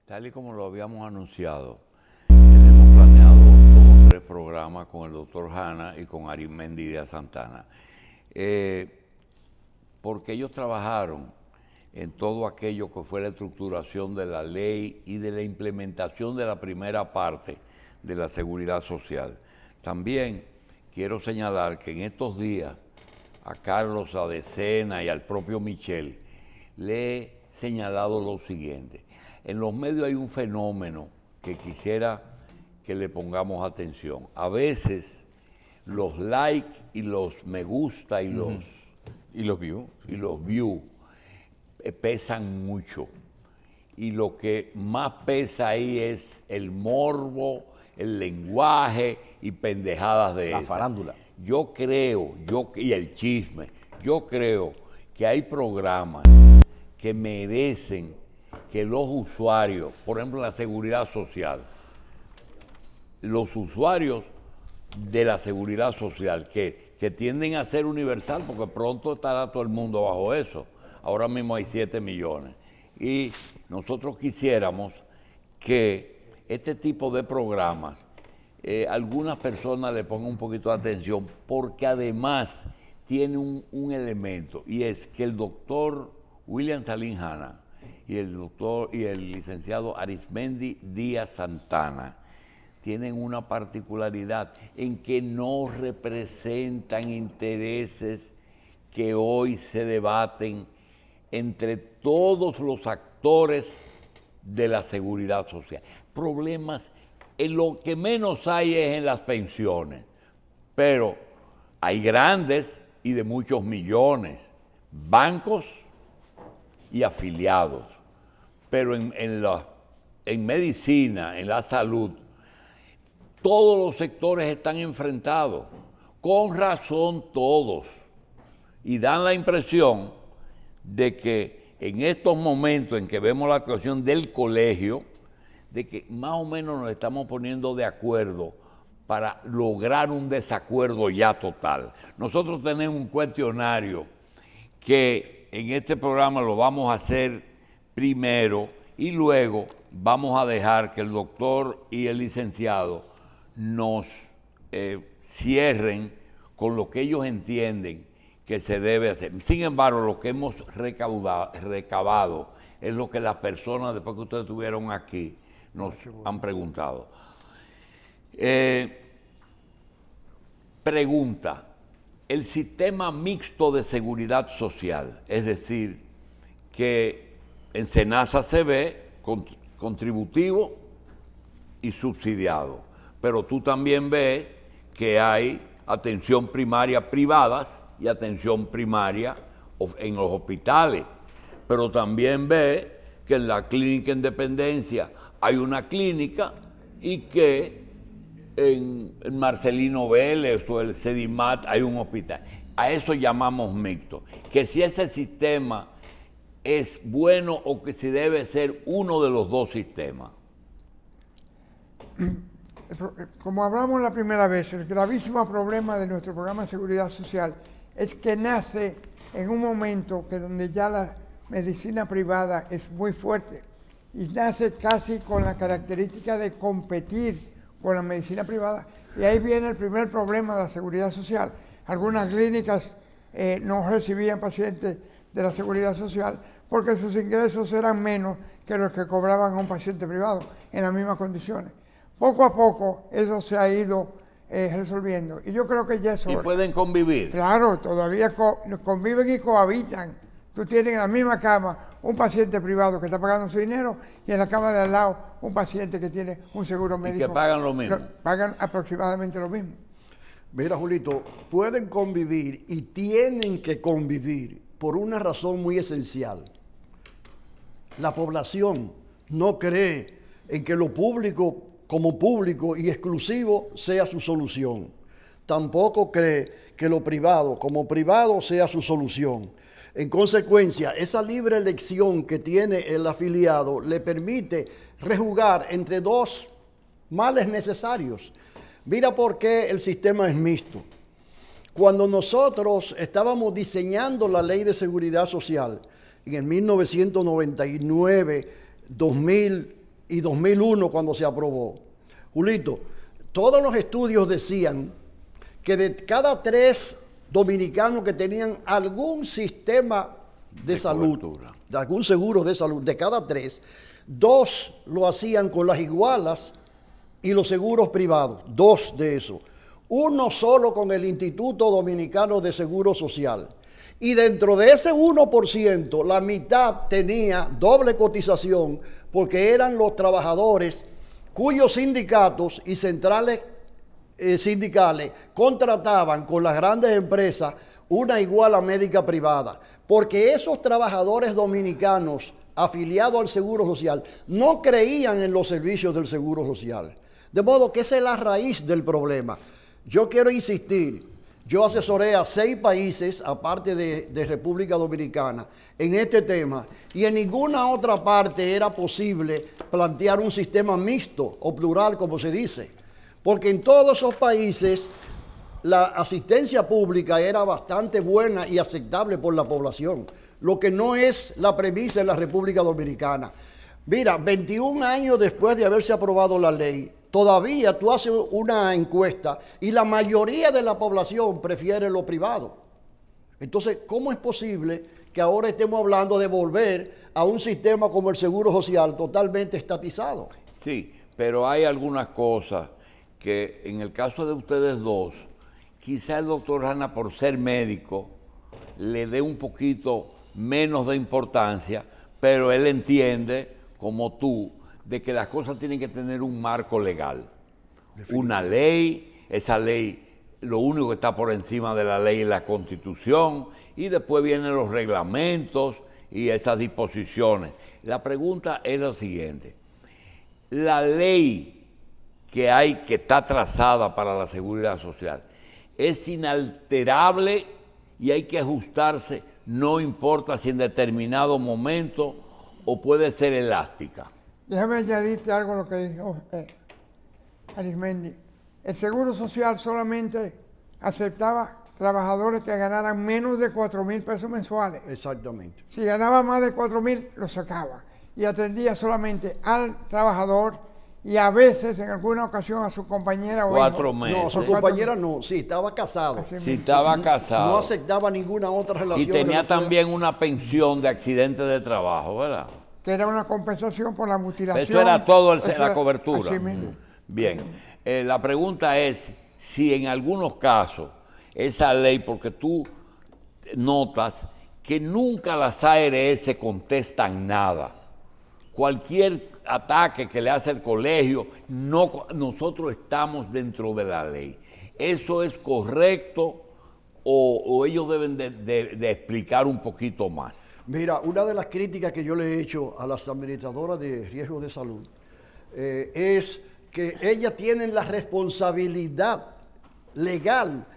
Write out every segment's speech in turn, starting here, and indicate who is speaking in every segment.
Speaker 1: Tal y como lo habíamos anunciado, tenemos planeado 2 o 3 programas con el doctor Hanna y con Arismendi Díaz Santana, porque ellos trabajaron en todo aquello que fue la estructuración de la ley y de la implementación de la primera parte de la seguridad social. También quiero señalar que en estos días a Carlos Adesena y al propio Michel le he señalado lo siguiente. En los medios hay un fenómeno que quisiera que le pongamos atención. A veces los likes y los me gusta y los views pesan mucho. Y lo que más pesa ahí es el morbo, el lenguaje y pendejadas de
Speaker 2: la farándula.
Speaker 1: Yo creo, y el chisme, yo creo que hay programas que merecen que los usuarios, por ejemplo la seguridad social, los usuarios de la seguridad social que tienden a ser universal, porque pronto estará todo el mundo bajo eso. Ahora mismo hay 7 millones. Y nosotros quisiéramos que este tipo de programas, algunas personas le pongan un poquito de atención, porque además tiene un elemento, y es que el doctor William Salim Hanna y el licenciado Arismendi Díaz Santana tienen una particularidad en que no representan intereses que hoy se debaten entre todos los actores de la seguridad social. Problemas, en lo que menos hay es en las pensiones, pero hay grandes y de muchos millones, bancos y afiliados, pero en medicina, en la salud, todos los sectores están enfrentados, con razón todos, y dan la impresión de que en estos momentos en que vemos la actuación del colegio, de que más o menos nos estamos poniendo de acuerdo para lograr un desacuerdo ya total. Nosotros tenemos un cuestionario que en este programa lo vamos a hacer primero y luego vamos a dejar que el doctor y el licenciado nos cierren con lo que ellos entienden que se debe hacer. Sin embargo, lo que hemos recabado es lo que las personas, después que ustedes estuvieron aquí, nos han preguntado. Pregunta, el sistema mixto de seguridad social, es decir, que en SENASA se ve contributivo y subsidiado, pero tú también ves que hay atención primaria privadas y atención primaria en los hospitales, pero también ves que en la clínica Independencia hay una clínica y que en Marcelino Vélez o el Sedimat hay un hospital. A eso llamamos mixto. Que si ese sistema es bueno o que si debe ser uno de los dos sistemas.
Speaker 3: Como hablamos la primera vez, el gravísimo problema de nuestro programa de seguridad social es que nace en un momento que donde ya la medicina privada es muy fuerte y nace casi con la característica de competir con la medicina privada, y ahí viene el primer problema de la seguridad social. Algunas clínicas no recibían pacientes de la seguridad social porque sus ingresos eran menos que los que cobraban a un paciente privado en las mismas condiciones. Poco a poco eso se ha ido resolviendo, y yo creo que ya es hora.
Speaker 1: ¿Y pueden convivir?
Speaker 3: Claro, todavía conviven y cohabitan. Tú tienes en la misma cama un paciente privado que está pagando su dinero y en la cama de al lado un paciente que tiene un seguro médico.
Speaker 1: ¿Y que pagan lo mismo?
Speaker 3: Pagan aproximadamente lo mismo.
Speaker 2: Mira, Julito, pueden convivir y tienen que convivir por una razón muy esencial. La población no cree en que lo público como público y exclusivo sea su solución. Tampoco cree que lo privado como privado sea su solución. En consecuencia, esa libre elección que tiene el afiliado le permite rejugar entre dos males necesarios. Mira por qué el sistema es mixto. Cuando nosotros estábamos diseñando la Ley de Seguridad Social en el 1999, 2000 y 2001 cuando se aprobó, Julito, todos los estudios decían que de cada 3 dominicanos que tenían algún sistema de salud,
Speaker 1: cobertura,
Speaker 2: de algún seguro de salud, de cada 3, 2 lo hacían con las igualas y los seguros privados, 2 de esos. Uno solo con el Instituto Dominicano de Seguro Social. Y dentro de ese 1%, la mitad tenía doble cotización porque eran los trabajadores cuyos sindicatos y centrales sindicales contrataban con las grandes empresas una iguala médica privada. Porque esos trabajadores dominicanos afiliados al Seguro Social no creían en los servicios del Seguro Social. De modo que esa es la raíz del problema. Yo quiero insistir, yo asesoré a 6 países, aparte de República Dominicana, en este tema, y en ninguna otra parte era posible plantear un sistema mixto o plural, como se dice, porque en todos esos países la asistencia pública era bastante buena y aceptable por la población, lo que no es la premisa en la República Dominicana. Mira, 21 años después de haberse aprobado la ley, todavía tú haces una encuesta y la mayoría de la población prefiere lo privado. Entonces, ¿cómo es posible que ahora estemos hablando de volver a un sistema como el Seguro Social totalmente estatizado?
Speaker 1: Sí, pero hay algunas cosas que en el caso de ustedes dos, quizá el doctor Hanna, por ser médico, le dé un poquito menos de importancia, pero él entiende, como tú, de que las cosas tienen que tener un marco legal. Una ley, esa ley, lo único que está por encima de la ley es la Constitución, y después vienen los reglamentos y esas disposiciones. La pregunta es la siguiente: la ley que hay, que está trazada para la seguridad social, ¿es inalterable y hay que ajustarse, no importa si en determinado momento, o puede ser elástica?
Speaker 3: Déjame añadirte algo a lo que dijo Arismendi. El Seguro Social solamente aceptaba trabajadores que ganaran menos de 4,000 pesos mensuales.
Speaker 2: Exactamente.
Speaker 3: Si ganaba más de 4,000, lo sacaba. Y atendía solamente al trabajador y a veces, en alguna ocasión, a su compañera o
Speaker 1: 4
Speaker 3: hijo.
Speaker 1: meses.
Speaker 2: No, su compañera no, sí, estaba casado.
Speaker 3: Así
Speaker 1: Si
Speaker 3: mismo.
Speaker 1: estaba casado.
Speaker 2: No aceptaba ninguna otra
Speaker 1: Y
Speaker 2: relación.
Speaker 1: tenía
Speaker 2: que no fuera-
Speaker 1: también una pensión de accidente de trabajo, ¿verdad?
Speaker 3: Que era una compensación por la mutilación.
Speaker 1: Eso era todo
Speaker 3: Eso
Speaker 1: la
Speaker 3: era-
Speaker 1: cobertura.
Speaker 3: Así mismo.
Speaker 1: Bien, la pregunta es si en algunos casos esa ley, porque tú notas que nunca las ARS contestan nada. Cualquier ataque que le hace el colegio, nosotros estamos dentro de la ley. ¿Eso es correcto o ellos deben de explicar un poquito más?
Speaker 2: Mira, una de las críticas que yo le he hecho a las administradoras de riesgos de salud es que ellas tienen la responsabilidad legal,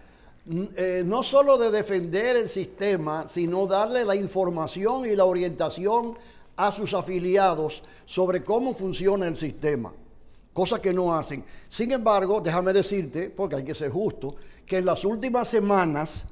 Speaker 2: no solo de defender el sistema, sino darle la información y la orientación a sus afiliados sobre cómo funciona el sistema, cosa que no hacen. Sin embargo, déjame decirte, porque hay que ser justo, que en las últimas semanas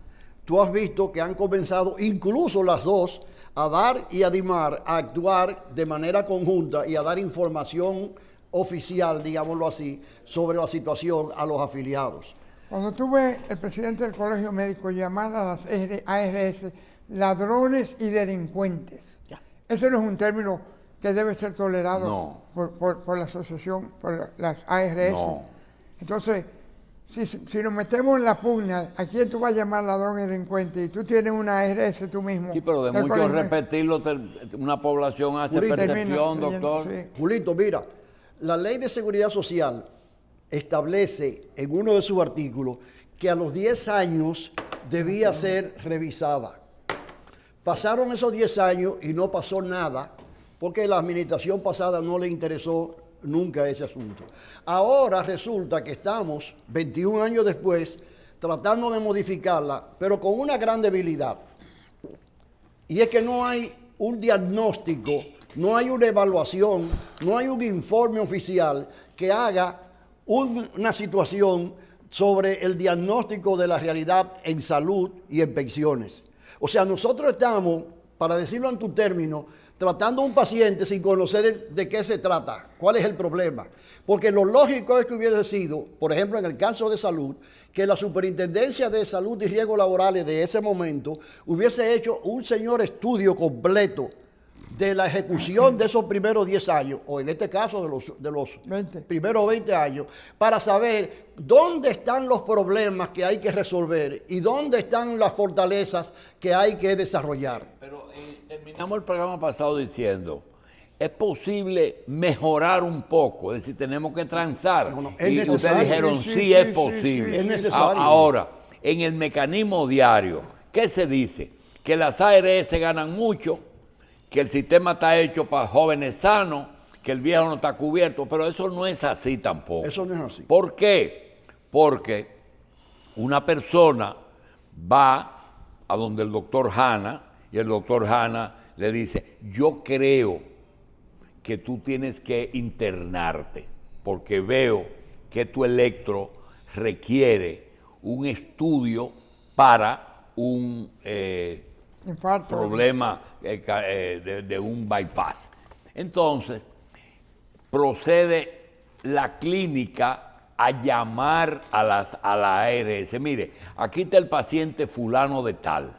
Speaker 2: tú has visto que han comenzado incluso las dos a dar y a DIMAR a actuar de manera conjunta y a dar información oficial, digámoslo así, sobre la situación a los afiliados.
Speaker 3: Cuando tú ves el presidente del Colegio Médico llamar a las ARS ladrones y delincuentes, ese no es un término que debe ser tolerado
Speaker 1: No.
Speaker 3: por la asociación, por las ARS.
Speaker 1: No.
Speaker 3: Entonces, si nos metemos en la pugna, ¿a quién tú vas a llamar ladrón y delincuente? Y tú tienes una ARS tú mismo.
Speaker 1: Sí, pero de
Speaker 3: del
Speaker 1: mucho
Speaker 3: colegio.
Speaker 1: repetirlo, una población hace
Speaker 2: Julito,
Speaker 1: percepción,
Speaker 3: termina leyendo,
Speaker 1: doctor.
Speaker 3: sí.
Speaker 2: Julito, mira, la Ley de Seguridad Social establece en uno de sus artículos que a los 10 años debía ser revisada. Pasaron esos 10 años y no pasó nada, porque la administración pasada no le interesó nunca ese asunto. Ahora resulta que estamos, 21 años después, tratando de modificarla, pero con una gran debilidad. Y es que no hay un diagnóstico, no hay una evaluación, no hay un informe oficial que haga una situación sobre el diagnóstico de la realidad en salud y en pensiones. O sea, nosotros estamos para decirlo en tu término, tratando a un paciente sin conocer de qué se trata, cuál es el problema. Porque lo lógico es que hubiese sido, por ejemplo, en el caso de salud, que la Superintendencia de Salud y Riesgos Laborales de ese momento hubiese hecho un señor estudio completo de la ejecución de esos primeros 10 años, o en este caso de los
Speaker 3: 20.
Speaker 2: primeros 20 años, para saber dónde están los problemas que hay que resolver y dónde están las fortalezas que hay que desarrollar.
Speaker 1: Pero terminamos el programa pasado diciendo, es posible mejorar un poco, es decir, tenemos que transar.
Speaker 2: No, es
Speaker 1: y
Speaker 2: necesario.
Speaker 1: ustedes dijeron, sí, es posible.
Speaker 2: Es necesario.
Speaker 1: Ahora, en el mecanismo diario, ¿qué se dice? Que las ARS ganan mucho, que el sistema está hecho para jóvenes sanos, que el viejo no está cubierto, pero eso no es así tampoco.
Speaker 2: Eso no es así.
Speaker 1: ¿Por qué? Porque una persona va a donde el doctor Hanna y el doctor Hanna le dice, yo creo que tú tienes que internarte porque veo que tu electro requiere un estudio para un
Speaker 3: Infarto.
Speaker 1: problema de un bypass. Entonces, procede la clínica a llamar a la ARS. Mire, aquí está el paciente fulano de tal,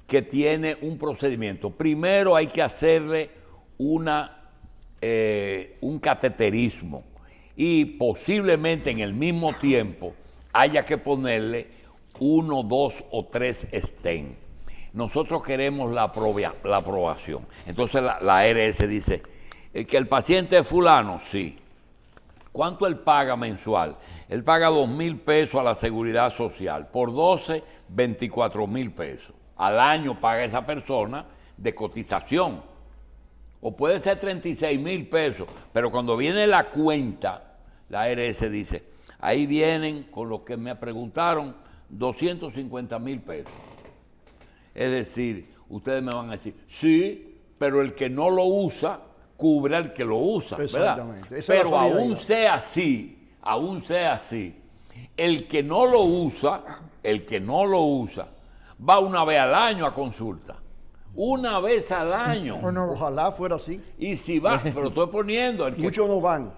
Speaker 1: que tiene un procedimiento. Primero hay que hacerle un cateterismo y posiblemente en el mismo tiempo haya que ponerle 1, 2 o 3 stents. Nosotros queremos la aprobación. Entonces la ARS dice, que el paciente es fulano, sí. ¿Cuánto él paga mensual? Él paga 2,000 pesos a la Seguridad Social. Por 12, 24,000 pesos. Al año paga esa persona de cotización. O puede ser 36,000 pesos. Pero cuando viene la cuenta, la ARS dice, ahí vienen, con lo que me preguntaron, 250,000 pesos. Es decir, ustedes me van a decir, sí, pero el que no lo usa, cubre al que lo usa, ¿verdad? Pero aún sea así, el que no lo usa, va una vez al año a consulta. Una vez al año.
Speaker 3: Bueno,
Speaker 2: Ojalá fuera así.
Speaker 1: Y si va, pero estoy poniendo, el que
Speaker 2: Muchos no van.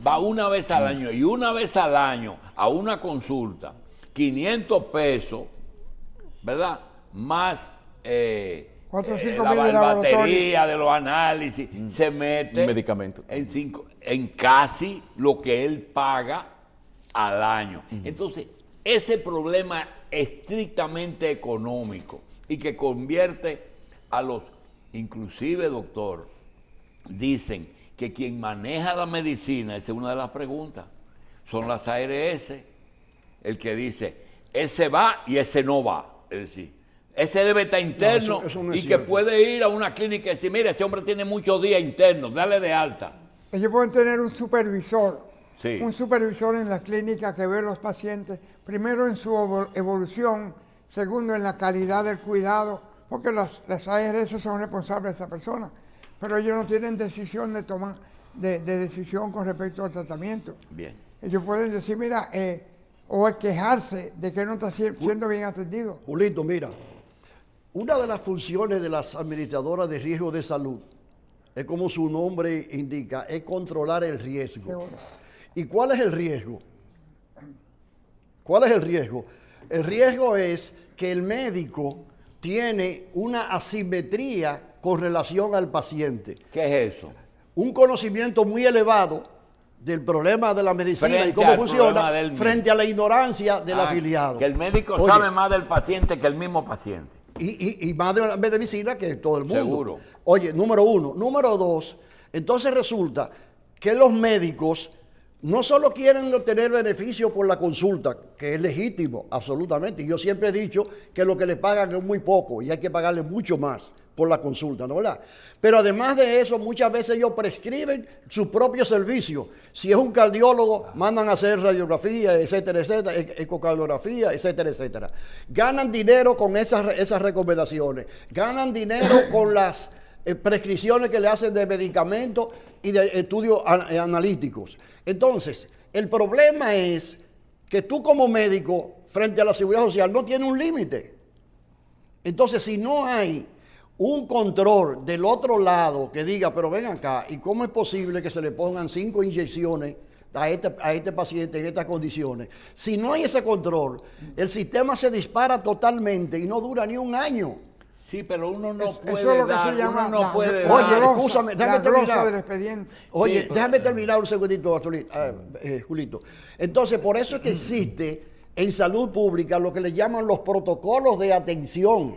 Speaker 1: va una vez al año y una vez al año a una consulta, 500 pesos, ¿verdad? Más
Speaker 3: 4 o 5
Speaker 1: la
Speaker 3: mil de
Speaker 1: batería de los análisis, se mete
Speaker 4: medicamento
Speaker 1: en casi lo que él paga al año. Entonces, ese problema estrictamente económico y que convierte a los, inclusive doctor, dicen que quien maneja la medicina, esa es una de las preguntas, son las ARS, el que dice, ese va y ese no va, es decir, ese debe estar interno
Speaker 2: eso no es
Speaker 1: y que
Speaker 2: cierto.
Speaker 1: puede ir a una clínica y decir, mire, ese hombre tiene muchos días internos, dale de alta.
Speaker 3: ellos pueden tener un supervisor.
Speaker 1: Sí.
Speaker 3: Un supervisor en la clínica que ve a los pacientes, primero en su evolución, segundo en la calidad del cuidado, porque las ARS son responsables de esa persona, pero ellos no tienen decisión de tomar, de decisión con respecto al tratamiento.
Speaker 1: Bien.
Speaker 3: Ellos pueden decir, mira, o quejarse de que no está siendo bien atendido.
Speaker 2: Julito, mira, una de las funciones de las administradoras de riesgo de salud es como su nombre indica, es controlar el riesgo.
Speaker 3: Seguro.
Speaker 2: ¿Y cuál es el riesgo? ¿Cuál es el riesgo? El riesgo es que el médico tiene una asimetría con relación al paciente.
Speaker 1: ¿Qué es eso?
Speaker 2: Un conocimiento muy elevado del problema de la medicina
Speaker 1: Frente
Speaker 2: y cómo
Speaker 1: al
Speaker 2: funciona
Speaker 1: problema del
Speaker 2: frente a la ignorancia del afiliado.
Speaker 1: Que el médico
Speaker 2: Oye,
Speaker 1: sabe más del paciente que el mismo paciente.
Speaker 2: y más de la medicina que todo el mundo.
Speaker 1: Seguro.
Speaker 2: Oye, número uno. Número dos, entonces resulta que los médicos no solo quieren obtener beneficio por la consulta, que es legítimo, absolutamente. Y yo siempre he dicho que lo que le pagan es muy poco y hay que pagarle mucho más por la consulta, ¿no verdad? Pero además de eso, muchas veces ellos prescriben su propio servicio. Si es un cardiólogo, mandan a hacer radiografía, etcétera, etcétera, ecocardiografía, etcétera, etcétera. Ganan dinero con esas recomendaciones. Ganan dinero con las prescripciones que le hacen de medicamentos y de estudios analíticos. Entonces, el problema es que tú como médico, frente a la Seguridad Social, no tienes un límite. Entonces, si no hay un control del otro lado que diga, pero ven acá, ¿y cómo es posible que se le pongan 5 inyecciones a este paciente en estas condiciones? Si no hay ese control, el sistema se dispara totalmente y no dura ni un año.
Speaker 1: Sí, pero uno no
Speaker 3: Eso
Speaker 1: puede
Speaker 3: es lo que
Speaker 1: dar,
Speaker 3: se llama
Speaker 1: uno no puede
Speaker 2: Oye,
Speaker 1: dar.
Speaker 2: escúchame, déjame terminar.
Speaker 3: del expediente.
Speaker 2: Oye,
Speaker 1: Sí,
Speaker 2: déjame terminar un segundito, Julito. Entonces, por eso es que existe en salud pública lo que le llaman los protocolos de atención.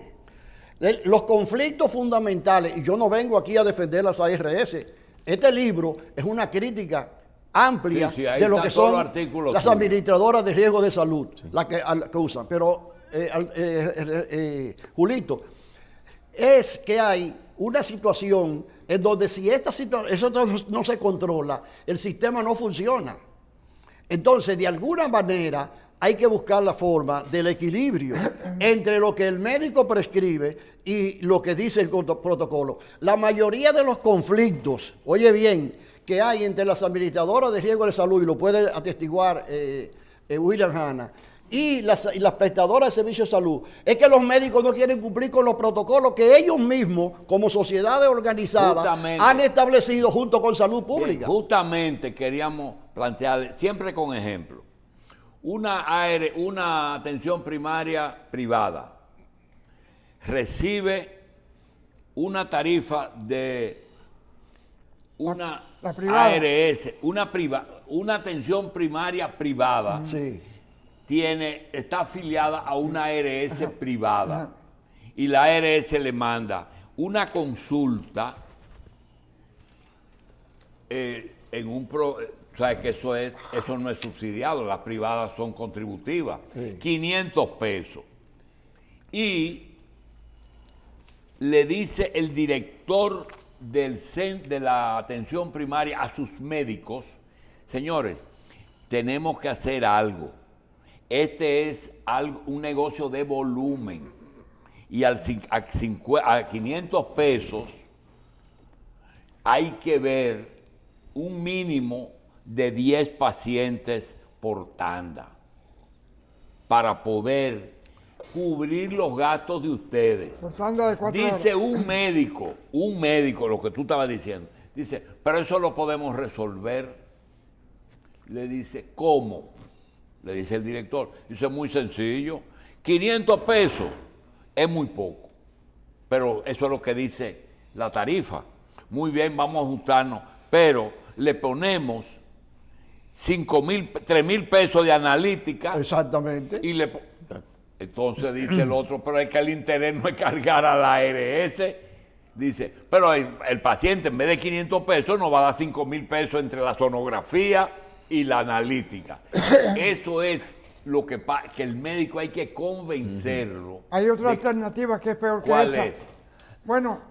Speaker 2: Los conflictos fundamentales, y yo no vengo aquí a defender las ARS, este libro es una crítica amplia
Speaker 1: Sí, ahí
Speaker 2: de lo
Speaker 1: están
Speaker 2: que
Speaker 1: todos
Speaker 2: son
Speaker 1: los artículos
Speaker 2: las
Speaker 1: tuyos.
Speaker 2: administradoras de riesgo de salud, las que usan. Pero, Julito, es que hay una situación en donde si eso no se controla, el sistema no funciona. Entonces, de alguna manera, hay que buscar la forma del equilibrio entre lo que el médico prescribe y lo que dice el protocolo. La mayoría de los conflictos, oye bien, que hay entre las administradoras de riesgo de salud, y lo puede atestiguar William Hanna, y las prestadoras de servicios de salud, es que los médicos no quieren cumplir con los protocolos que ellos mismos, como sociedades organizadas,
Speaker 1: Justamente.
Speaker 2: han establecido junto con salud pública.
Speaker 1: Bien, justamente queríamos plantear, siempre con ejemplo, una atención primaria privada recibe una tarifa de una
Speaker 3: La privada.
Speaker 1: ARS, una atención primaria privada.
Speaker 2: Sí.
Speaker 1: Está afiliada a una ARS privada y la ARS le manda una consulta sabes que eso no es subsidiado, las privadas son contributivas,
Speaker 2: Sí.
Speaker 1: 500 pesos. Y le dice el director de la atención primaria a sus médicos, señores, tenemos que hacer algo. Este es un negocio de volumen y a 500 pesos hay que ver un mínimo de 10 pacientes por tanda para poder cubrir los gastos de ustedes.
Speaker 3: Por tanda de 4 horas.
Speaker 1: Dice un médico, lo que tú estabas diciendo, dice, pero eso lo podemos resolver. Le dice, ¿cómo? Le dice el director, dice, muy sencillo, 500 pesos es muy poco, pero eso es lo que dice la tarifa. Muy bien, vamos a ajustarnos, pero le ponemos 3,000 pesos de analítica.
Speaker 2: Exactamente.
Speaker 1: Entonces dice el otro, pero es que el interés no es cargar a la ARS. Dice, pero el paciente en vez de 500 pesos nos va a dar 5,000 pesos entre la sonografía y la analítica. Eso es lo que el médico hay que convencerlo.
Speaker 3: Hay otra alternativa que es peor que
Speaker 1: ¿Cuál
Speaker 3: esa.
Speaker 1: es?
Speaker 3: Bueno,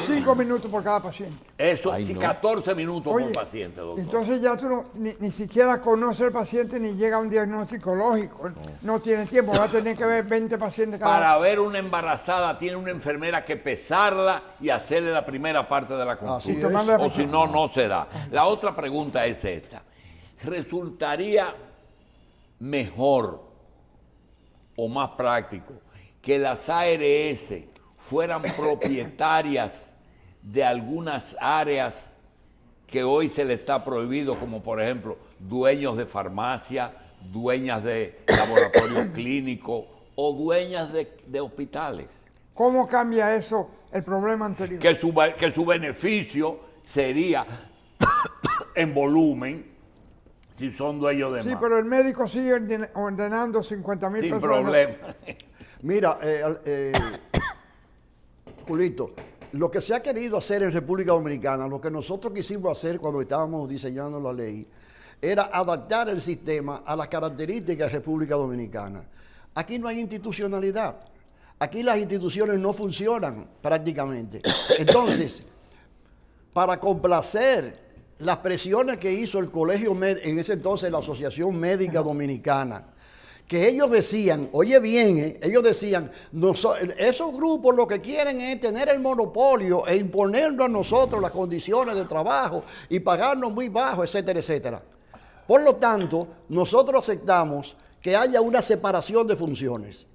Speaker 3: 5 minutos por cada paciente.
Speaker 1: Eso,
Speaker 4: Ay,
Speaker 1: sí,
Speaker 4: no.
Speaker 1: 14 minutos
Speaker 3: Oye,
Speaker 1: por paciente, doctor.
Speaker 3: entonces ya tú ni siquiera conoces al paciente ni llega a un diagnóstico lógico. No tiene tiempo, va a tener que ver 20 pacientes cada
Speaker 1: Para ver una embarazada tiene una enfermera que pesarla y hacerle la primera parte de la
Speaker 2: Así
Speaker 1: consulta.
Speaker 2: es.
Speaker 3: Tomarle la
Speaker 1: O si no, no se da. La otra pregunta es esta. ¿Resultaría mejor o más práctico que las ARS fueran propietarias de algunas áreas que hoy se le está prohibido, como por ejemplo dueños de farmacia, dueñas de laboratorios clínicos o dueñas de hospitales?
Speaker 3: ¿Cómo cambia eso el problema anterior?
Speaker 1: Que su beneficio sería en volumen si son dueños de
Speaker 3: Sí,
Speaker 1: más.
Speaker 3: pero el médico sigue ordenando 50,000
Speaker 1: Sin
Speaker 3: pesos.
Speaker 1: problema.
Speaker 2: Mira, Julito, lo que se ha querido hacer en República Dominicana, lo que nosotros quisimos hacer cuando estábamos diseñando la ley, era adaptar el sistema a las características de República Dominicana. Aquí no hay institucionalidad. Aquí las instituciones no funcionan prácticamente. Entonces, para complacer las presiones que hizo el colegio, en ese entonces la Asociación Médica Dominicana, que ellos decían, oye bien, ellos decían, esos grupos lo que quieren es tener el monopolio e imponernos a nosotros las condiciones de trabajo y pagarnos muy bajo, etcétera, etcétera. Por lo tanto, nosotros aceptamos que haya una separación de funciones.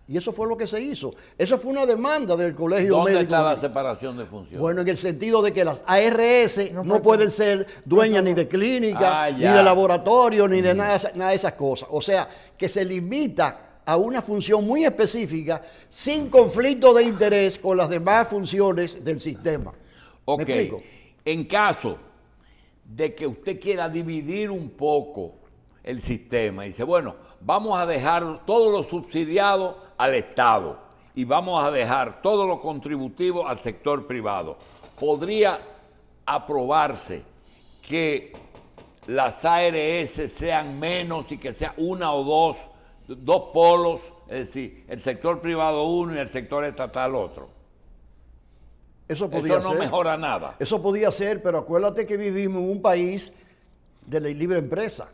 Speaker 2: Y eso fue lo que se hizo. Eso fue una demanda del Colegio
Speaker 1: ¿Dónde
Speaker 2: Médico.
Speaker 1: está la separación de funciones?
Speaker 2: Bueno, en el sentido de que las ARS no pueden ser dueñas ni de clínica, ni
Speaker 1: ya.
Speaker 2: de laboratorio, ni de nada de esas cosas. O sea, que se limita a una función muy específica sin conflicto de interés con las demás funciones del sistema.
Speaker 1: Ok.
Speaker 2: ¿Me explico?
Speaker 1: En caso de que usted quiera dividir un poco el sistema, y dice, bueno, vamos a dejar todo lo subsidiado al Estado y vamos a dejar todo lo contributivo al sector privado. ¿Podría aprobarse que las ARS sean menos y que sea una o dos polos, es decir, el sector privado uno y el sector estatal otro?
Speaker 2: Eso podía
Speaker 1: Eso no
Speaker 2: ser.
Speaker 1: mejora nada.
Speaker 2: Eso podía ser, pero acuérdate que vivimos en un país de la libre empresa.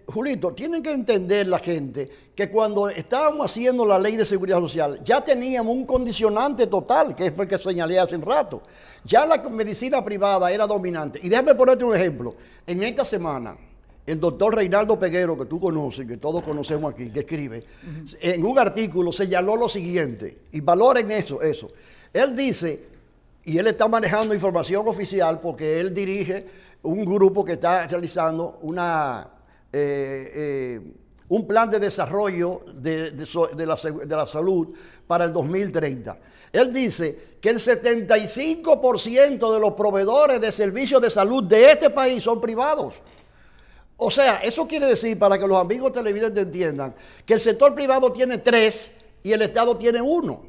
Speaker 2: Julito, tienen que entender la gente que cuando estábamos haciendo la ley de seguridad social, ya teníamos un condicionante total, que fue el que señalé hace un rato. Ya la medicina privada era dominante. Y déjame ponerte un ejemplo. En esta semana, el doctor Reinaldo Peguero, que tú conoces, que todos conocemos aquí, que escribe, en un artículo señaló lo siguiente, y valoren eso. Él dice, y él está manejando información oficial porque él dirige un grupo que está realizando un plan de desarrollo de la salud para el 2030. Él dice que el 75% de los proveedores de servicios de salud de este país son privados. O sea, eso quiere decir, para que los amigos televidentes entiendan, que el sector privado tiene 3 y el Estado tiene 1.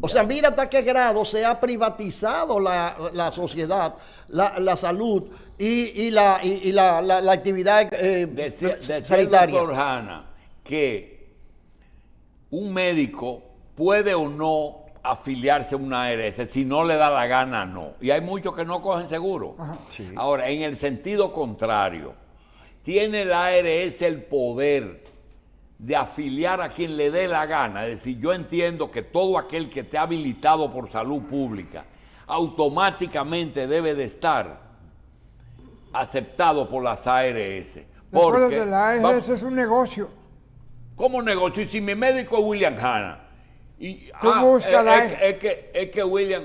Speaker 2: O sea, mira hasta qué grado se ha privatizado la sociedad, la salud y la actividad
Speaker 1: Decía
Speaker 2: sanitaria.
Speaker 1: el doctor Hanna que un médico puede o no afiliarse a una ARS, si no le da la gana, no. Y hay muchos que no cogen seguro.
Speaker 2: Sí.
Speaker 1: Ahora, en el sentido contrario, ¿tiene la ARS el poder de afiliar a quien le dé la gana? Es decir, yo entiendo que todo aquel que esté habilitado por salud pública automáticamente debe de estar aceptado por las ARS.
Speaker 3: Porque de la ARS es un negocio.
Speaker 1: ¿Cómo negocio? Y si mi médico es William Hanna. Y,
Speaker 3: busca
Speaker 1: es que William...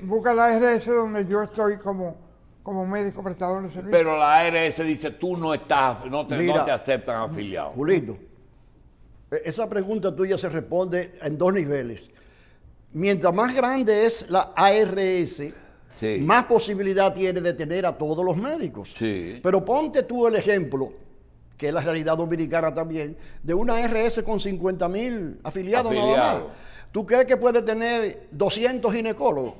Speaker 3: busca la ARS donde yo estoy como médico prestador de servicios.
Speaker 1: pero la ARS dice, tú no estás, no te aceptan afiliado.
Speaker 2: Julito, esa pregunta tuya se responde en 2 niveles. Mientras más grande es la ARS,
Speaker 1: Sí.
Speaker 2: más posibilidad tiene de tener a todos los médicos.
Speaker 1: Sí.
Speaker 2: Pero ponte tú el ejemplo, que es la realidad dominicana también, de una ARS con 50,000 afiliados nada más.
Speaker 1: Afiliados.
Speaker 2: ¿Tú crees que puede tener 200 ginecólogos?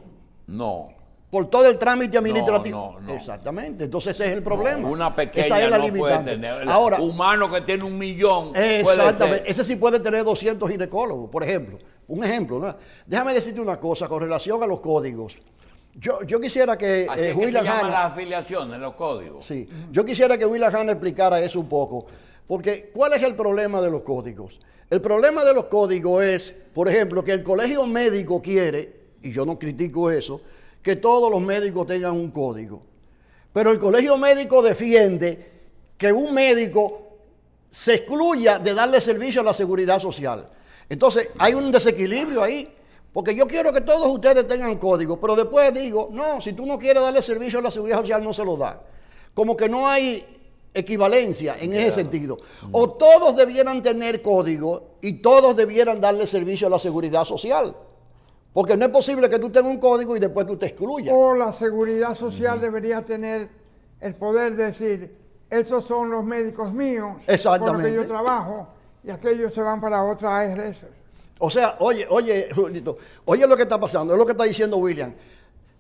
Speaker 1: No.
Speaker 2: Por todo el trámite administrativo.
Speaker 1: No.
Speaker 2: Exactamente. Entonces ese es el problema.
Speaker 1: Una pequeña
Speaker 2: Esa es la
Speaker 1: no puede
Speaker 2: limitante.
Speaker 1: tener.
Speaker 2: Ahora,
Speaker 1: Humano que tiene 1 millón.
Speaker 2: exactamente.
Speaker 1: Puede ser.
Speaker 2: Ese sí puede tener 200 ginecólogos, por ejemplo. Un ejemplo, ¿no? Déjame decirte una cosa con relación a los códigos. Yo quisiera que
Speaker 1: Así es que se
Speaker 2: William
Speaker 1: llaman
Speaker 2: Hanna...
Speaker 1: las afiliaciones, los códigos.
Speaker 2: Sí, yo quisiera que William Hanna explicara eso un poco. Porque, ¿cuál es el problema de los códigos? El problema de los códigos es, por ejemplo, que el colegio médico quiere, y yo no critico eso, que todos los médicos tengan un código. Pero el colegio médico defiende que un médico se excluya de darle servicio a la seguridad social. Entonces, hay un desequilibrio ahí. Porque yo quiero que todos ustedes tengan código, pero después digo, no, si tú no quieres darle servicio a la seguridad social, no se lo da. Como que no hay equivalencia en ese sentido. O todos debieran tener código y todos debieran darle servicio a la seguridad social. Porque no es posible que tú tengas un código y después tú te excluyas.
Speaker 3: O la seguridad social debería tener el poder de decir, estos son los médicos míos con los
Speaker 2: Exactamente.
Speaker 3: que yo trabajo y aquellos se van para otra ARS.
Speaker 2: O sea, oye, Julito, oye lo que está pasando, es lo que está diciendo William.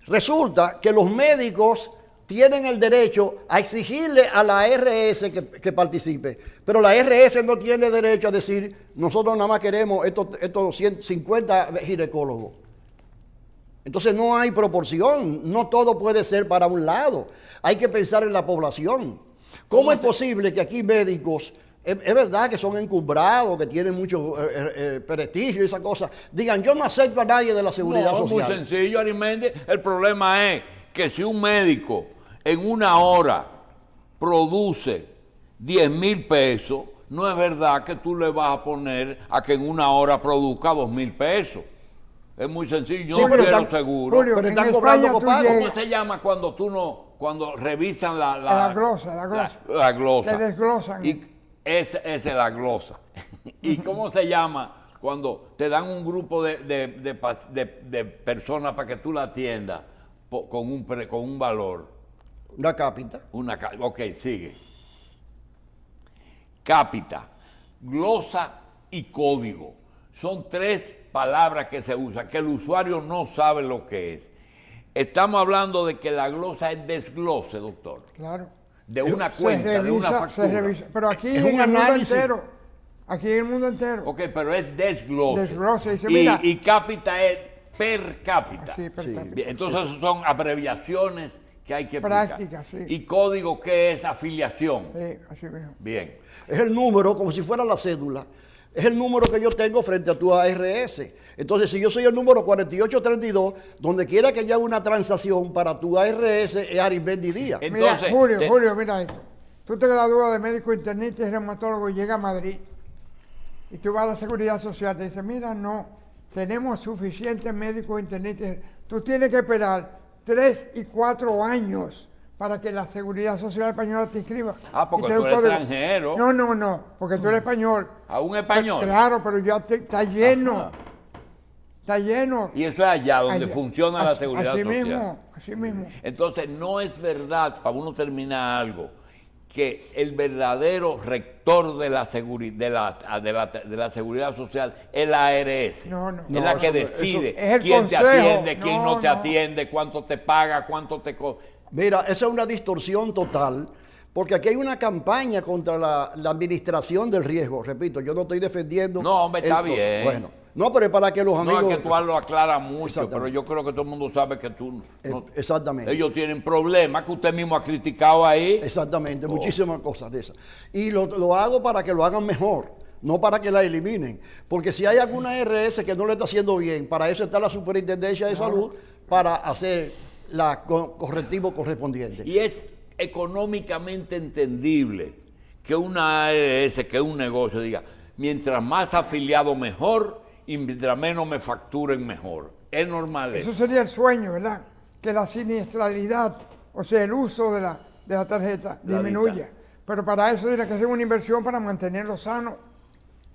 Speaker 2: Resulta que los médicos tienen el derecho a exigirle a la ARS que participe, pero la ARS no tiene derecho a decir, nosotros nada más queremos estos 150 ginecólogos. Entonces no hay proporción, no todo puede ser para un lado, hay que pensar en la población. ¿Cómo es posible que aquí médicos... Es verdad que son encumbrados, que tienen mucho prestigio y esa cosa. Digan, yo no acepto a nadie de la seguridad
Speaker 1: No,
Speaker 2: social.
Speaker 1: es muy sencillo, Arimendi. El problema es que si un médico en 1 hora produce 10,000 pesos, no es verdad que tú le vas a poner a que en una hora produzca 2,000 pesos. Es muy sencillo,
Speaker 2: Sí,
Speaker 1: yo no
Speaker 2: pero
Speaker 1: quiero
Speaker 2: están-
Speaker 1: seguro.
Speaker 3: Julio,
Speaker 2: Pero
Speaker 3: en
Speaker 2: están
Speaker 3: España
Speaker 2: cobrando
Speaker 3: tú
Speaker 2: copago.
Speaker 3: llegas-
Speaker 1: ¿Cómo se llama cuando cuando revisan la
Speaker 3: glosa, la glosa.
Speaker 1: La glosa.
Speaker 3: Te desglosan.
Speaker 1: Y esa es la glosa. ¿Y cómo se llama cuando te dan un grupo de personas para que tú la atiendas con un valor?
Speaker 2: Una cápita.
Speaker 1: Ok, sigue. Cápita, glosa y código. Son 3 palabras que se usan, que el usuario no sabe lo que es. Estamos hablando de que la glosa es desglose, doctor,
Speaker 3: Claro.
Speaker 1: de una
Speaker 3: Se
Speaker 1: cuenta, de una
Speaker 3: revisa,
Speaker 1: factura.
Speaker 3: se revisa. Pero aquí
Speaker 2: Es
Speaker 3: en
Speaker 2: un
Speaker 3: el mundo
Speaker 2: análisis.
Speaker 3: entero. Aquí en el mundo entero.
Speaker 1: Ok, pero es desglose.
Speaker 3: Desglose, dice, mira.
Speaker 1: Y cápita es per cápita.
Speaker 3: Así, per
Speaker 2: Sí.
Speaker 3: cápita.
Speaker 1: Bien, entonces son abreviaciones que hay que explicar.
Speaker 3: Prácticas, sí.
Speaker 1: Y código, que es afiliación.
Speaker 3: Sí, así mismo.
Speaker 1: Bien.
Speaker 2: Es el número, como si fuera la cédula. Es el número que yo tengo frente a tu ARS. Entonces, si yo soy el número 4832, donde quiera que haya una transacción para tu ARS, es Arismendi Díaz.
Speaker 1: Entonces,
Speaker 3: Mira, Julio, mira esto. Tú te gradúas de médico internista y reumatólogo y llegas a Madrid. Y tú vas a la Seguridad Social, te dice, mira, no, tenemos suficientes médicos internistas. Tú tienes que esperar 3 y 4 años para que la Seguridad Social Española te inscriba.
Speaker 1: Ah, porque
Speaker 3: Y te
Speaker 1: tú
Speaker 3: dé un
Speaker 1: eres
Speaker 3: código.
Speaker 1: extranjero.
Speaker 3: No, porque tú eres español.
Speaker 1: A un español.
Speaker 3: Claro, pero ya está lleno.
Speaker 1: Ajá.
Speaker 3: Está lleno.
Speaker 1: Y eso es allá donde
Speaker 3: Allá.
Speaker 1: funciona la seguridad
Speaker 3: así
Speaker 1: social.
Speaker 3: Así mismo.
Speaker 1: Entonces, no es verdad, para uno terminar algo, que el verdadero rector de la, de la seguridad social es la ARS.
Speaker 3: No.
Speaker 1: Es
Speaker 2: No,
Speaker 1: la que
Speaker 2: eso-
Speaker 1: decide
Speaker 3: es el
Speaker 1: quién te
Speaker 3: consejo.
Speaker 1: atiende, quién no te
Speaker 3: No.
Speaker 1: atiende, cuánto te paga, cuánto te...
Speaker 2: Mira, esa es una distorsión total, porque aquí hay una campaña contra la administración del riesgo. Repito, yo no estoy defendiendo.
Speaker 1: No, hombre, está
Speaker 2: cosa.
Speaker 1: bien.
Speaker 2: Bueno, no, pero es para que los
Speaker 1: No,
Speaker 2: amigos.
Speaker 1: es que tú lo aclaras mucho,
Speaker 2: Exactamente.
Speaker 1: pero yo creo que todo el mundo sabe que tú... no-
Speaker 2: Exactamente.
Speaker 1: ellos tienen problemas que usted mismo ha criticado ahí.
Speaker 2: Exactamente, muchísimas cosas de esas. Y lo hago para que lo hagan mejor, no para que la eliminen. Porque si hay alguna RS que no le está haciendo bien, para eso está la Superintendencia de Salud, para hacer la correctivo correspondiente.
Speaker 1: Y es económicamente entendible que una ARS, que es un negocio, diga, mientras más afiliado mejor y mientras menos me facturen mejor. Es normal
Speaker 3: Eso
Speaker 1: eso.
Speaker 3: sería el sueño, ¿verdad? Que la siniestralidad, o sea, el uso de la tarjeta
Speaker 1: La
Speaker 3: disminuya.
Speaker 1: dicta.
Speaker 3: Pero para eso tiene que hacer una inversión para mantenerlo sano.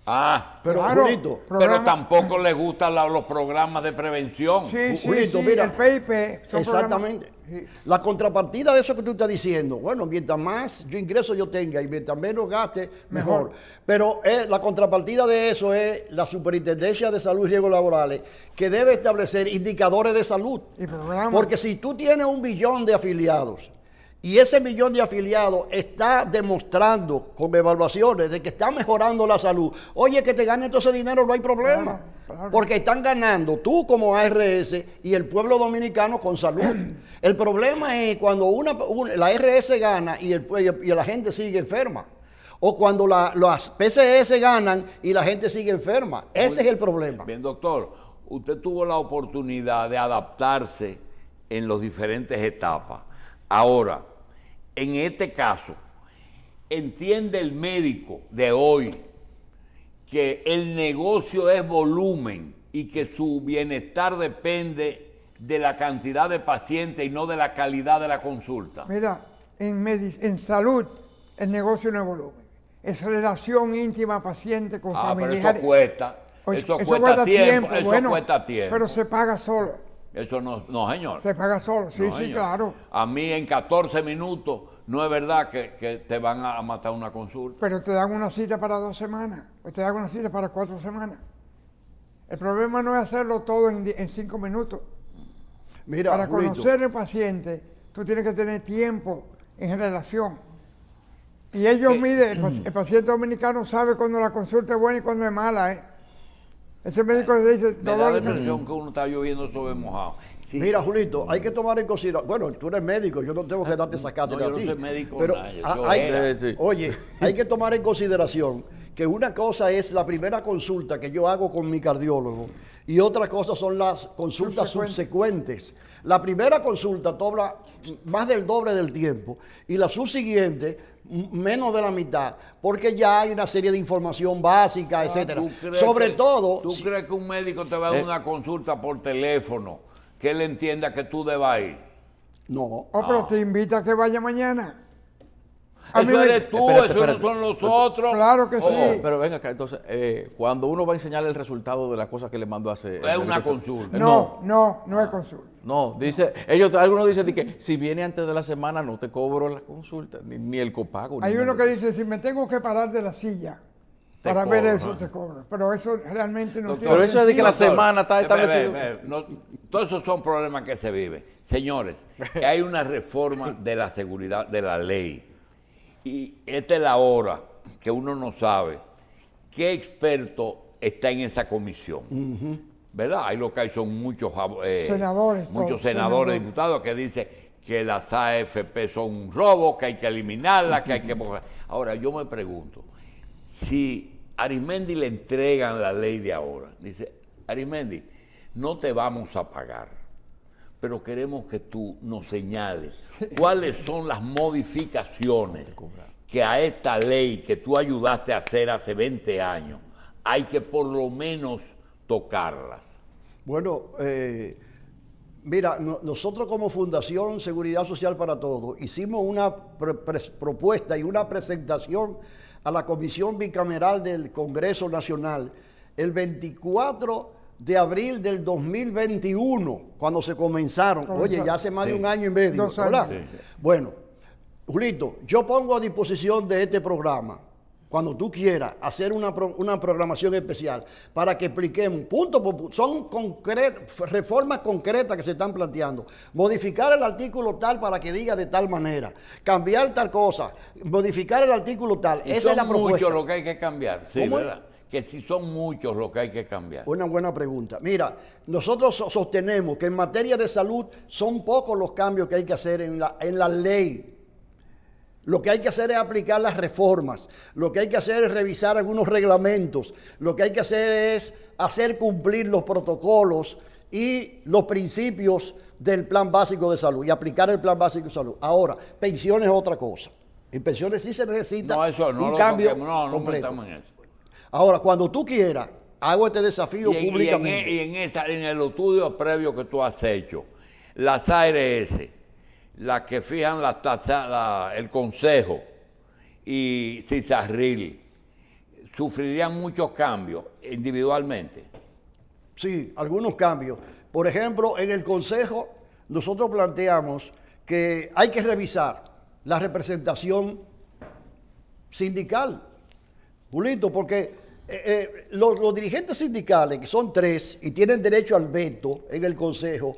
Speaker 1: Ah,
Speaker 2: Pero,
Speaker 3: Claro.
Speaker 2: Julito,
Speaker 1: pero
Speaker 3: Programa-
Speaker 1: tampoco les gustan los programas de prevención.
Speaker 3: Sí,
Speaker 2: Julito,
Speaker 3: sí,
Speaker 2: mira,
Speaker 3: el PIP. son
Speaker 2: exactamente.
Speaker 3: programas- sí.
Speaker 2: La contrapartida de eso que tú estás diciendo, bueno, mientras más ingresos yo tenga y mientras menos gaste, mejor. Pero la contrapartida de eso es la Superintendencia de Salud y Riesgos Laborales, que debe establecer indicadores de salud.
Speaker 3: Y programas.
Speaker 2: Porque si tú tienes 1 millón de afiliados y ese millón de afiliados está demostrando con evaluaciones de que está mejorando la salud, oye, que te ganen todo ese dinero, no hay problema.
Speaker 3: Claro.
Speaker 2: Porque están ganando tú como ARS y el pueblo dominicano con salud. El problema es cuando la ARS gana y la gente sigue enferma. O cuando las PCS ganan y la gente sigue enferma. Ese es el problema.
Speaker 1: Bien, doctor, usted tuvo la oportunidad de adaptarse en las diferentes etapas. Ahora, en este caso, ¿entiende el médico de hoy que el negocio es volumen y que su bienestar depende de la cantidad de pacientes y no de la calidad de la consulta?
Speaker 3: Mira, en salud, el negocio no es volumen. Es relación íntima paciente con
Speaker 1: Pero
Speaker 3: familiares.
Speaker 1: eso cuesta.
Speaker 3: Oye,
Speaker 1: Eso cuesta tiempo. Eso
Speaker 3: bueno,
Speaker 1: cuesta tiempo.
Speaker 3: Pero se paga solo.
Speaker 1: Eso no, señor.
Speaker 3: Se paga solo, sí,
Speaker 1: No,
Speaker 3: sí,
Speaker 1: señor.
Speaker 3: claro.
Speaker 1: A mí en 14 minutos no es verdad que te van a matar una consulta.
Speaker 3: Pero te dan una cita para 2 semanas, o te dan una cita para 4 semanas. El problema no es hacerlo todo en 5 minutos.
Speaker 2: Mira,
Speaker 3: Para
Speaker 2: Julito,
Speaker 3: conocer al paciente, tú tienes que tener tiempo en relación. Y ellos miden, el paciente dominicano sabe cuando la consulta es buena y cuando es mala, ¿eh? Ese médico le dice,
Speaker 1: Me da
Speaker 3: dolor
Speaker 1: la
Speaker 3: de cabeza.
Speaker 1: impresión que uno está lloviendo sobre mojado. Sí.
Speaker 2: Mira, Julito, hay que tomar en consideración. Bueno, tú eres médico, yo no tengo que darte sacate
Speaker 1: No, yo
Speaker 2: a
Speaker 1: no
Speaker 2: ti.
Speaker 1: soy médico,
Speaker 2: Pero
Speaker 1: nada, yo
Speaker 2: hay,
Speaker 1: era.
Speaker 2: oye, hay que tomar en consideración que una cosa es la primera consulta que yo hago con mi cardiólogo y otra cosa son las consultas subsecuentes. La primera consulta toma más del doble del tiempo y la subsiguiente menos de la mitad, porque ya hay una serie de información básica, etcétera. Sobre todo...
Speaker 1: ¿Tú crees que un médico te va a dar una consulta por teléfono que él entienda que tú debas ir?
Speaker 2: No.
Speaker 3: Pero te invita a que vaya mañana.
Speaker 1: Eso eres tú, eso no son los otros.
Speaker 3: Claro que sí.
Speaker 4: Pero venga acá, entonces, cuando uno va a enseñar el resultado de la cosa que le mandó a hacer...
Speaker 1: Es una consulta.
Speaker 3: No es consulta.
Speaker 4: No, dice, algunos dicen que si viene antes de la semana no te cobro la consulta, ni el copago.
Speaker 3: Hay uno que dice, si me tengo que parar de la silla para ver eso, te cobro. Pero eso realmente no tiene
Speaker 4: Pero eso es de que la
Speaker 3: sentido.
Speaker 4: semana está establecido.
Speaker 1: Todos esos son problemas que se viven. Señores, hay una reforma de la seguridad de la ley. Y esta es la hora que uno no sabe qué experto está en esa comisión. ¿Verdad? Ahí lo que hay son muchos senadores, diputados que dicen que las AFP son un robo, que hay que eliminarlas, que hay que... Ahora, yo me pregunto, si a Arismendi le entregan la ley de ahora, dice, Arismendi, no te vamos a pagar, pero queremos que tú nos señales cuáles son las modificaciones que a esta ley que tú ayudaste a hacer hace 20 años, hay que por lo menos tocarlas.
Speaker 2: Bueno, mira, nosotros como Fundación Seguridad Social para Todos hicimos una propuesta y una presentación a la Comisión Bicameral del Congreso Nacional el 24 de abril del 2021, cuando se comenzaron. Oye, ya hace más de un año y medio, ¿verdad? Sí. Bueno, Julito, yo pongo a disposición de este programa, cuando tú quieras, hacer una programación especial para que expliquemos punto por punto. Son reformas concretas que se están planteando. Modificar el artículo tal para que diga de tal manera. Cambiar tal cosa. Modificar el artículo tal. Esa es la propuesta.
Speaker 1: Mucho lo que hay que cambiar, sí, ¿verdad? Que si son muchos lo que hay que cambiar.
Speaker 2: Una buena pregunta. Mira, nosotros sostenemos que en materia de salud son pocos los cambios que hay que hacer en la ley. Lo que hay que hacer es aplicar las reformas, lo que hay que hacer es revisar algunos reglamentos, lo que hay que hacer es hacer cumplir los protocolos y los principios del Plan Básico de Salud y aplicar el Plan Básico de Salud. Ahora, pensiones es otra cosa. En pensiones sí se necesita un cambio completo.
Speaker 1: No en eso.
Speaker 2: Ahora, cuando tú quieras, hago este desafío públicamente.
Speaker 1: Y en el estudio previo que tú has hecho, las ARS, las que fijan las tasas, el Consejo y CISARRIL, ¿sufrirían muchos cambios individualmente?
Speaker 2: Sí, algunos cambios. Por ejemplo, en el Consejo nosotros planteamos que hay que revisar la representación sindical, Julito, porque los dirigentes sindicales, que son 3 y tienen derecho al veto en el Consejo,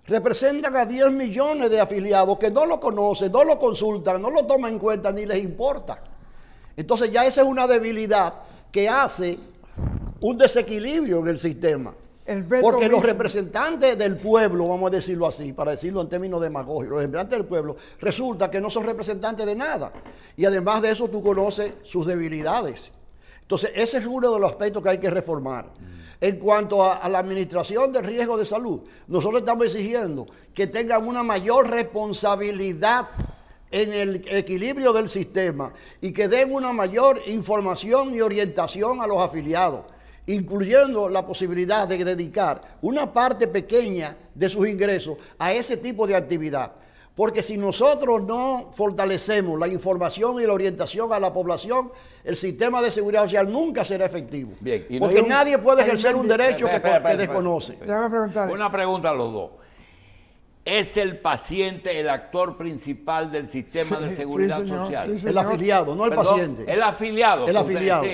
Speaker 2: representan a 10 millones de afiliados que no lo conocen, no lo consultan, no lo toman en cuenta ni les importa. Entonces ya esa es una debilidad que hace un desequilibrio en el sistema. Porque los representantes del pueblo, vamos a decirlo así, para decirlo en términos demagógicos, los representantes del pueblo, resulta que no son representantes de nada. Y además de eso tú conoces sus debilidades. Entonces ese es uno de los aspectos que hay que reformar. En cuanto a la administración del riesgo de salud, nosotros estamos exigiendo que tengan una mayor responsabilidad en el equilibrio del sistema y que den una mayor información y orientación a los afiliados, incluyendo la posibilidad de dedicar una parte pequeña de sus ingresos a ese tipo de actividad. Porque si nosotros no fortalecemos la información y la orientación a la población, el sistema de seguridad social nunca será efectivo.
Speaker 1: Bien, y
Speaker 2: porque nadie puede ejercer un derecho que desconoce.
Speaker 1: Una pregunta a los dos. ¿Es el paciente el actor principal del sistema de seguridad social?
Speaker 2: El afiliado, no el paciente.
Speaker 1: El afiliado.
Speaker 2: El afiliado.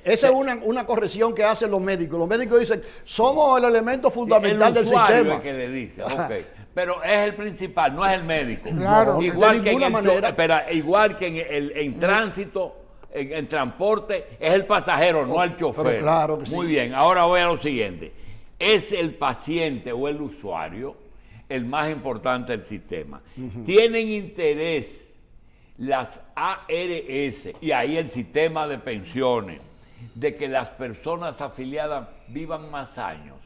Speaker 2: Esa es una corrección que hacen los médicos. Los médicos dicen, somos el elemento fundamental del sistema.
Speaker 1: Es que le dice, okay. Pero es el principal, no es el médico.
Speaker 2: Claro,
Speaker 1: igual que igual que en tránsito, en transporte, es el pasajero, no el chofer.
Speaker 2: Pero claro que sí.
Speaker 1: Muy bien, ahora voy a lo siguiente. ¿Es el paciente o el usuario el más importante del sistema? ¿Tienen interés las ARS y ahí el sistema de pensiones, de que las personas afiliadas vivan más años,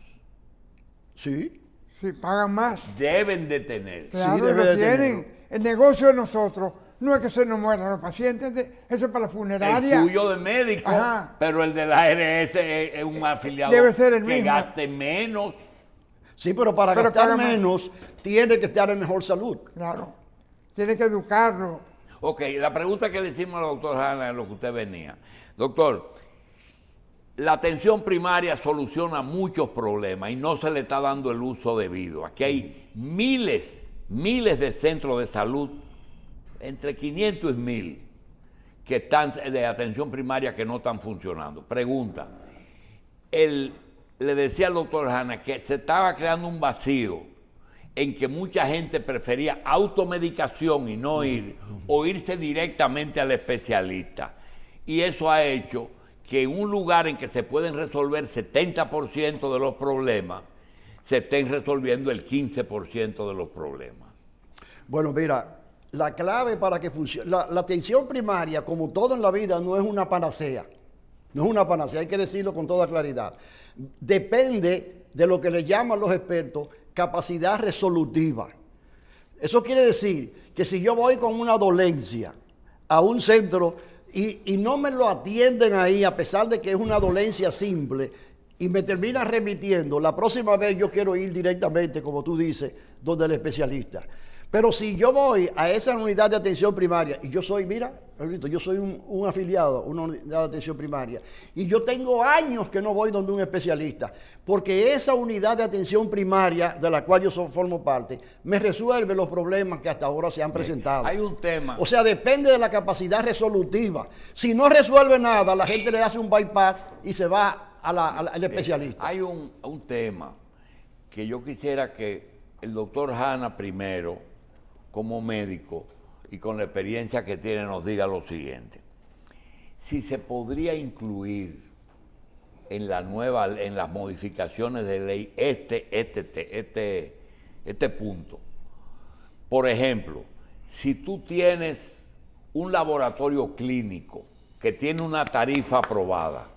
Speaker 2: Sí.
Speaker 3: Sí, pagan más.
Speaker 1: deben de tener.
Speaker 3: Claro,
Speaker 2: debe
Speaker 3: lo
Speaker 2: de
Speaker 3: tienen.
Speaker 2: tenerlo.
Speaker 3: El negocio de nosotros no es que se nos mueran los pacientes, eso es para la funeraria.
Speaker 1: El tuyo de médico,
Speaker 3: Ajá.
Speaker 1: pero el de la ARS es un afiliado
Speaker 3: Debe ser el
Speaker 1: que
Speaker 3: mismo.
Speaker 1: gaste menos.
Speaker 2: Sí, pero para
Speaker 3: Pero
Speaker 2: gastar
Speaker 3: paga más.
Speaker 2: menos, tiene que estar en mejor salud.
Speaker 3: Claro. Tiene que educarlo.
Speaker 1: Ok, la pregunta que le hicimos al doctor Hanna es lo que usted venía. Doctor, la atención primaria soluciona muchos problemas y no se le está dando el uso debido. Aquí hay miles de centros de salud, entre 500 y 1000, que están de atención primaria que no están funcionando. Pregunta, le decía al doctor Hanna que se estaba creando un vacío en que mucha gente prefería automedicación y no ir, o irse directamente al especialista. Y eso ha hecho que en un lugar en que se pueden resolver 70% de los problemas, se estén resolviendo el 15% de los problemas.
Speaker 2: Bueno, mira, la clave para que funcione, la atención primaria, como todo en la vida, no es una panacea. No es una panacea, hay que decirlo con toda claridad. Depende de lo que le llaman los expertos capacidad resolutiva. Eso quiere decir que si yo voy con una dolencia a un centro y no me lo atienden ahí, a pesar de que es una dolencia simple, y me terminan remitiendo, la próxima vez yo quiero ir directamente, como tú dices, donde el especialista. Pero si yo voy a esa unidad de atención primaria, y yo soy, mira, yo soy un afiliado a una unidad de atención primaria, y yo tengo años que no voy donde un especialista, porque esa unidad de atención primaria, de la cual yo formo parte, me resuelve los problemas que hasta ahora se han presentado.
Speaker 1: Hay un tema.
Speaker 2: O sea, depende de la capacidad resolutiva. Si no resuelve nada, la gente le hace un bypass y se va al especialista.
Speaker 1: Hay un tema que yo quisiera que el doctor Hanna primero, como médico y con la experiencia que tiene, nos diga lo siguiente. Si se podría incluir en las modificaciones de ley este punto. Por ejemplo, si tú tienes un laboratorio clínico que tiene una tarifa aprobada,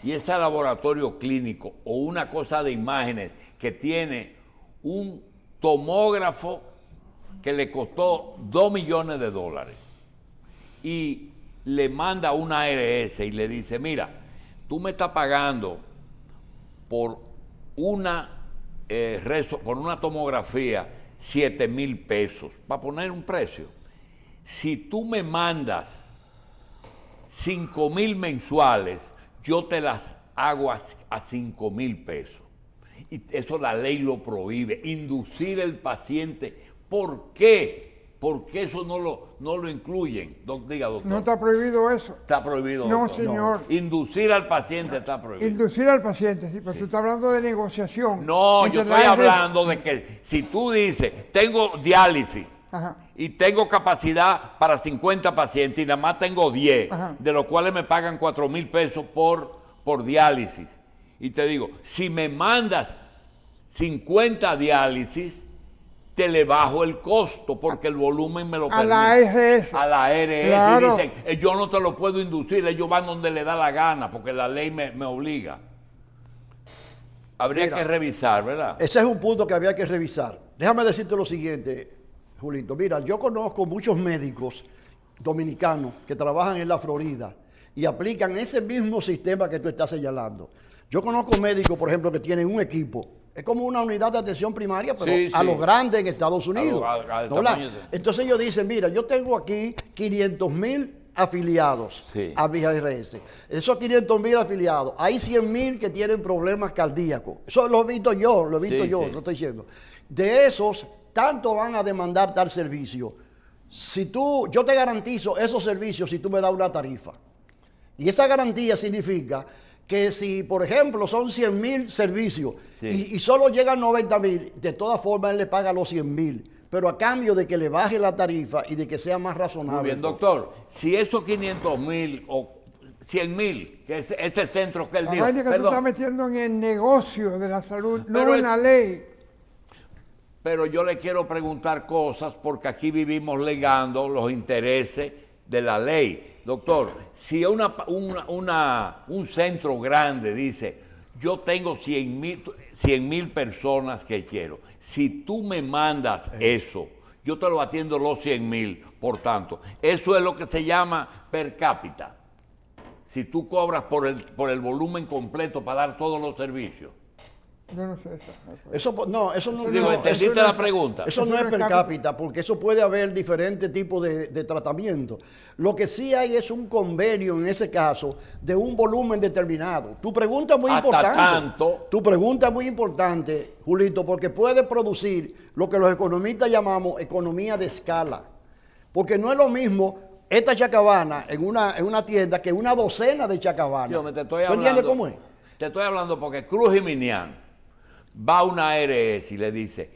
Speaker 1: y ese laboratorio clínico o una cosa de imágenes que tiene un tomógrafo que le costó $2 millones y le manda una ARS y le dice, mira, tú me estás pagando por una tomografía 7,000 pesos, para poner un precio. Si tú me mandas 5,000 mensuales, yo te las hago a 5,000 pesos. Y eso la ley lo prohíbe, inducir al paciente. ¿Por qué? ¿Por qué eso no lo incluyen? Diga, doctor.
Speaker 3: No está prohibido eso.
Speaker 1: Está prohibido,
Speaker 3: No,
Speaker 1: doctor.
Speaker 3: señor.
Speaker 1: Inducir al paciente está prohibido.
Speaker 3: Inducir al paciente, sí, pero tú estás hablando de negociación.
Speaker 1: No, yo
Speaker 3: entre
Speaker 1: estoy
Speaker 3: la
Speaker 1: hablando de que si tú dices, tengo diálisis,
Speaker 3: Ajá.
Speaker 1: y tengo capacidad para 50 pacientes y nada más tengo 10,
Speaker 3: Ajá.
Speaker 1: de los cuales me pagan 4,000 pesos por diálisis. Y te digo, si me mandas 50 diálisis, te le bajo el costo porque el volumen me lo permite.
Speaker 3: A la ARS.
Speaker 1: A la ARS.
Speaker 3: Claro.
Speaker 1: Y dicen, yo no te lo puedo inducir, ellos van donde le da la gana porque la ley me obliga. Habría que revisar, ¿verdad?
Speaker 2: Ese es un punto que había que revisar. Déjame decirte lo siguiente, Julito. Mira, yo conozco muchos médicos dominicanos que trabajan en la Florida y aplican ese mismo sistema que tú estás señalando. Yo conozco médicos, por ejemplo, que tienen un equipo. Es como una unidad de atención primaria, pero
Speaker 1: Sí,
Speaker 2: a
Speaker 1: sí.
Speaker 2: lo grande en Estados Unidos.
Speaker 1: al
Speaker 2: ¿no?
Speaker 1: tamaño de-
Speaker 2: Entonces ellos dicen, mira, yo tengo aquí 500,000 afiliados
Speaker 1: Sí.
Speaker 2: a mi ARS. Esos 500,000 afiliados, hay 100,000 que tienen problemas cardíacos. Eso lo he visto yo, lo
Speaker 1: Sí.
Speaker 2: estoy diciendo. De esos, tanto van a demandar tal servicio. Yo te garantizo esos servicios si tú me das una tarifa. Y esa garantía significa que si, por ejemplo, son 100,000 servicios
Speaker 1: Sí.
Speaker 2: y solo llegan 90,000, de todas formas él le paga los 100,000, pero a cambio de que le baje la tarifa y de que sea más razonable.
Speaker 1: Muy bien, doctor. Si esos 500,000 o 100,000, que es ese centro que él
Speaker 3: La
Speaker 1: dijo,
Speaker 3: vaina que tú
Speaker 1: perdón,
Speaker 3: estás metiendo en el negocio de la salud,
Speaker 1: Pero
Speaker 3: no en la ley.
Speaker 1: Pero yo le quiero preguntar cosas porque aquí vivimos legando los intereses de la ley. Doctor, si un centro grande dice, yo tengo 100,000 personas que quiero, si tú me mandas eso, yo te lo atiendo los 100,000, por tanto, eso es lo que se llama per cápita. Si tú cobras por el volumen completo para dar todos los servicios.
Speaker 3: Yo no sé eso.
Speaker 2: Eso no
Speaker 1: Digo, ¿entendiste la pregunta?
Speaker 2: Eso no es per cápita, porque eso puede haber diferentes tipos de tratamiento. Lo que sí hay es un convenio en ese caso de un volumen determinado. Tu pregunta es muy importante.
Speaker 1: Tanto.
Speaker 2: Tu pregunta es muy importante, Julito, porque puede producir lo que los economistas llamamos economía de escala. Porque no es lo mismo esta chacabana en una tienda que una docena de chacabanas.
Speaker 1: Sí, hombre, te estoy
Speaker 2: ¿Tú
Speaker 1: hablando,
Speaker 2: entiendes cómo es?
Speaker 1: Te estoy hablando porque Cruz Jiminián va a una ARS y le dice,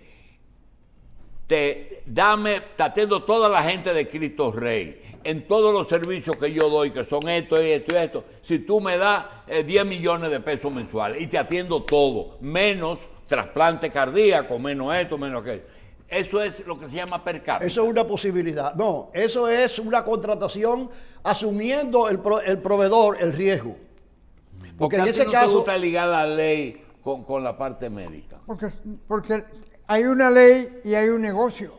Speaker 1: te atiendo toda la gente de Cristo Rey, en todos los servicios que yo doy, que son esto y esto y esto, si tú me das 10 millones de pesos mensuales y te atiendo todo, menos trasplante cardíaco, menos esto, menos aquello. Eso es lo que se llama per cápita.
Speaker 2: Eso es una posibilidad. No, eso es una contratación asumiendo el proveedor el riesgo.
Speaker 1: Porque en ese caso te gusta ligar la ley con la parte médica.
Speaker 3: Porque hay una ley y hay un negocio.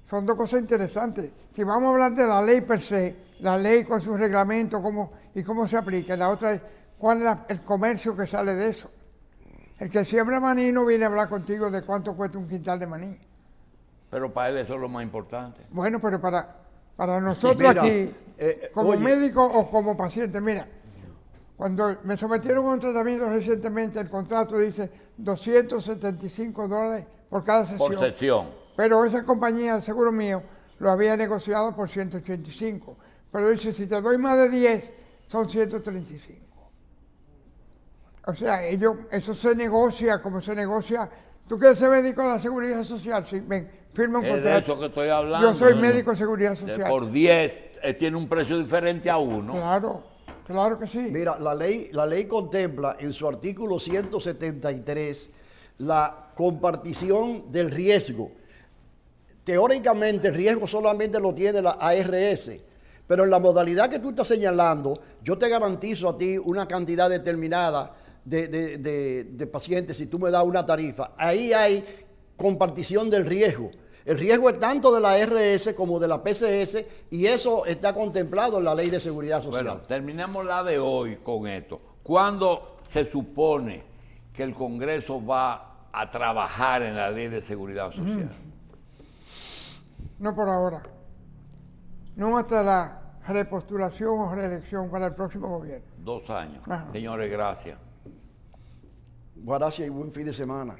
Speaker 3: Son dos cosas interesantes. Si vamos a hablar de la ley per se, la ley con sus reglamentos y cómo se aplica, la otra es cuál es el comercio que sale de eso. El que siembra maní no viene a hablar contigo de cuánto cuesta un quintal de maní.
Speaker 1: Pero para él eso es lo más importante.
Speaker 3: Bueno, pero para nosotros
Speaker 2: Mira,
Speaker 3: aquí, como
Speaker 2: oye,
Speaker 3: médico o como paciente, mira, cuando me sometieron a un tratamiento recientemente, el contrato dice $275 por cada sesión.
Speaker 1: Por sesión.
Speaker 3: Pero esa compañía de seguro mío lo había negociado por 185. Pero dice, si te doy más de 10, son 135. O sea, eso se negocia como se negocia. ¿Tú quieres ser médico de la Seguridad Social? Sí, ven, firma un contrato.
Speaker 1: Es de eso que estoy hablando.
Speaker 3: Yo soy médico de Seguridad Social.
Speaker 1: Por 10 tiene un precio diferente a uno.
Speaker 3: Claro que sí.
Speaker 2: Mira, la ley contempla en su artículo 173 la compartición del riesgo. Teóricamente el riesgo solamente lo tiene la ARS, pero en la modalidad que tú estás señalando, yo te garantizo a ti una cantidad determinada de pacientes si tú me das una tarifa. Ahí hay compartición del riesgo. El riesgo es tanto de la ARS como de la PCS y eso está contemplado en la Ley de Seguridad Social.
Speaker 1: Bueno, terminamos la de hoy con esto. ¿Cuándo se supone que el Congreso va a trabajar en la Ley de Seguridad Social?
Speaker 3: No por ahora. No hasta la repostulación o reelección para el próximo gobierno.
Speaker 1: 2 años.
Speaker 3: Ajá.
Speaker 1: Señores, gracias.
Speaker 2: Gracias y buen fin de semana.